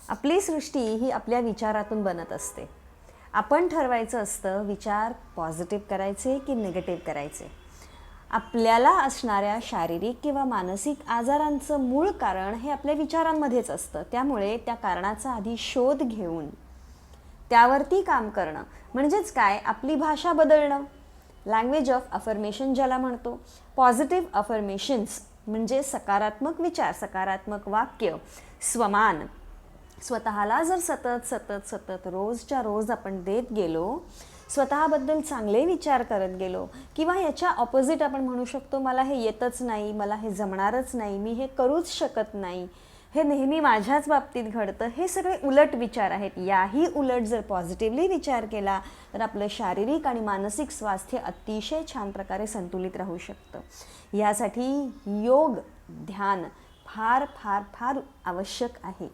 आपली सृष्टी ही आपल्या विचारातून बनत असते. आपण ठरवायचं असतं विचार पॉझिटिव्ह करायचे की निगेटिव्ह करायचे. आपल्याला असणाऱ्या शारीरिक किंवा मानसिक आजारांचं मूळ कारण हे आपल्या विचारांमध्येच असतं. त्यामुळे त्या कारणाचा आधी शोध घेऊन त्यावरती काम करणं म्हणजेच काय, आपली भाषा बदलणं. लँग्वेज ऑफ अफर्मेशन ज्याला म्हणतो. पॉझिटिव्ह अफर्मेशन्स म्हणजे सकारात्मक विचार, सकारात्मक वाक्य, स्वमान स्वतःला जर सतत सतत सतत रोजच्या रोज आपण देत गेलो, स्वतःबद्दल चांगले विचार करत गेलो, किंवा याच्या ऑपोजिट आपण म्हणू शकतो मला हे येतच नाही, मला हे जमणारच नाही, मी हे करूच शकत नाही, हे नेहमी माझ्याच बाबतीत घडतं, हे सगळे उलट विचार आहेत. याही उलट जर पॉझिटिव्हली विचार केला तर आपलं शारीरिक आणि मानसिक स्वास्थ्य अतिशय छान प्रकारे संतुलित राहू शकतं. यासाठी योग ध्यान फार फार फार आवश्यक आहे.